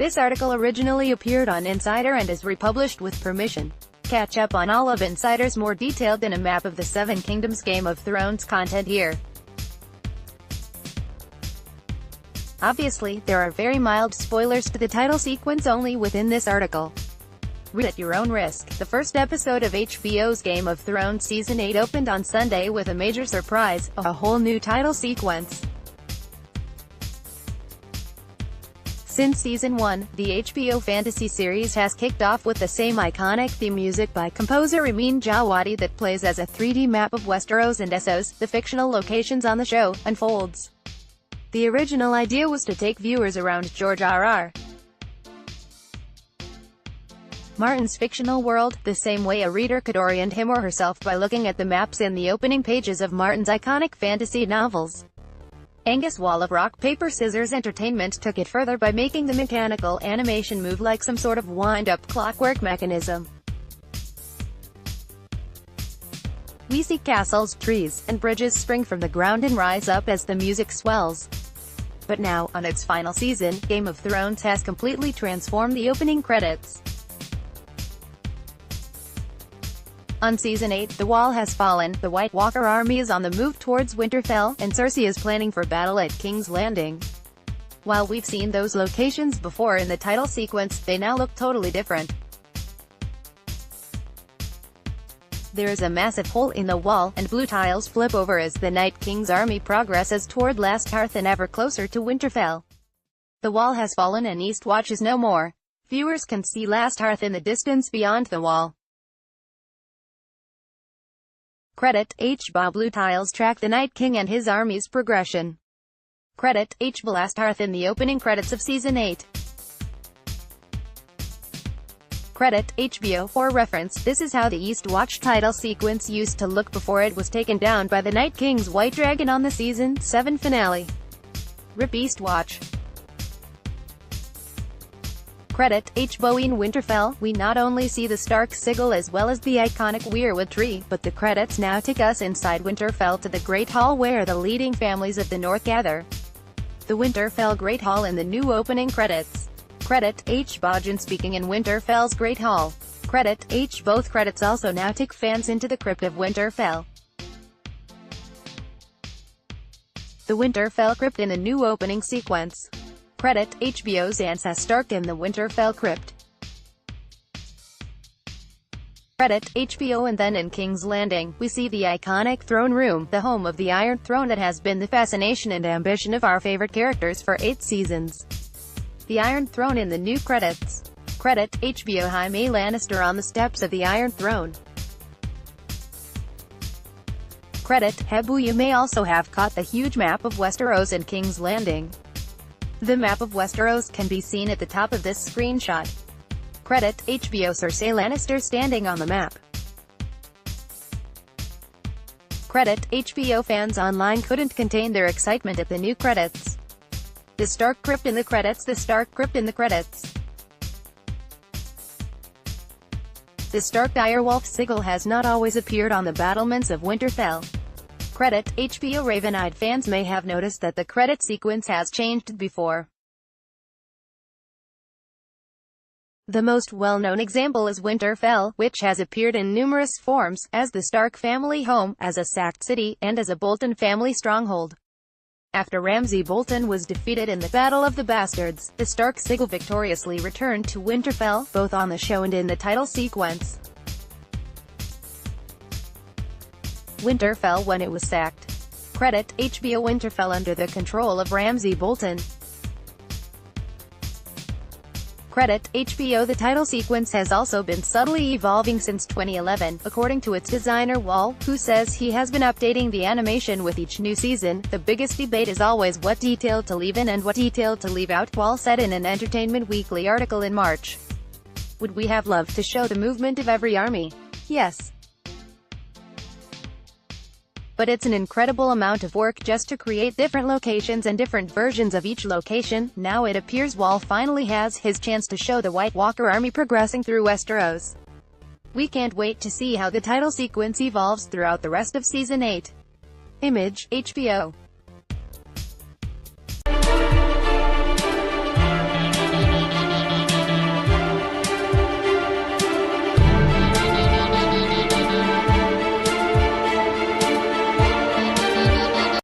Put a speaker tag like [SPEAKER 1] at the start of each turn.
[SPEAKER 1] This article originally appeared on Insider and is republished with permission. Catch up on all of Insider's more detailed and a map of the Seven Kingdoms Game of Thrones content here. Obviously, there are very mild spoilers to the title sequence only within this article. Read at your own risk. The first episode of HBO's Game of Thrones Season 8 opened on Sunday with a major surprise, a whole new title sequence. Since Season 1, the HBO fantasy series has kicked off with the same iconic theme music by composer Ramin Djawadi that plays as a 3D map of Westeros and Essos, the fictional locations on the show, unfolds. The original idea was to take viewers around George R.R. Martin's fictional world, the same way a reader could orient him or herself by looking at the maps in the opening pages of Martin's iconic fantasy novels. Angus Wall of Rock Paper Scissors Entertainment took it further by making the mechanical animation move like some sort of wind-up clockwork mechanism. We see castles, trees, and bridges spring from the ground and rise up as the music swells. But now, on its final season, Game of Thrones has completely transformed the opening credits. On Season 8, the wall has fallen, the White Walker army is on the move towards Winterfell, and Cersei is planning for battle at King's Landing. While we've seen those locations before in the title sequence, they now look totally different. There is a massive hole in the wall, and blue tiles flip over as the Night King's army progresses toward Last Hearth and ever closer to Winterfell. The wall has fallen and Eastwatch is no more. Viewers can see Last Hearth in the distance beyond the wall. Credit HBO. Blue tiles track the Night King and his army's progression. Credit HBO. Last Hearth in the opening credits of Season 8. Credit HBO. For reference, this is how the Eastwatch title sequence used to look before it was taken down by the Night King's White Dragon on the Season 7 finale. RIP Eastwatch. Credit HBO. In Winterfell, we not only see the Stark sigil as well as the iconic weirwood tree, but the credits now take us inside Winterfell to the Great Hall where the leading families of the North gather. The Winterfell Great Hall in the new opening credits. Credit HBO. Speaking in Winterfell's Great Hall. Credit HBO. Both credits also now take fans into the crypt of Winterfell. The Winterfell crypt in the new opening sequence. Credit HBO. Sansa Stark in the Winterfell crypt. Credit HBO. And then in King's Landing, we see the iconic throne room, the home of the Iron Throne that has been the fascination and ambition of our favorite characters for 8 seasons. The Iron Throne in the new credits. Credit HBO. Jaime Lannister on the steps of the Iron Throne. Credit HBO. You may also have caught the huge map of Westeros in King's Landing. The map of Westeros can be seen at the top of this screenshot. Credit HBO. Cersei Lannister standing on the map. Credit HBO. Fans online couldn't contain their excitement at the new credits. The Stark crypt in the credits. The Stark crypt in the credits. The Stark direwolf sigil has not always appeared on the battlements of Winterfell. Credit HBO. Raven-eyed fans may have noticed that the credit sequence has changed before. The most well-known example is Winterfell, which has appeared in numerous forms, as the Stark family home, as a sacked city, and as a Bolton family stronghold. After Ramsay Bolton was defeated in the Battle of the Bastards, the Stark sigil victoriously returned to Winterfell, both on the show and in the title sequence. Winterfell when it was sacked. Credit HBO. Winterfell under the control of Ramsay Bolton. Credit HBO. The title sequence has also been subtly evolving since 2011, according to its designer Wall, who says he has been updating the animation with each new season. The biggest debate is always what detail to leave in and what detail to leave out, Wall said in an Entertainment Weekly article in March. Would we have loved to show the movement of every army? Yes. But it's an incredible amount of work just to create different locations and different versions of each location. Now it appears Wall finally has his chance to show the White Walker army progressing through Westeros. We can't wait to see how the title sequence evolves throughout the rest of Season 8. Image HBO.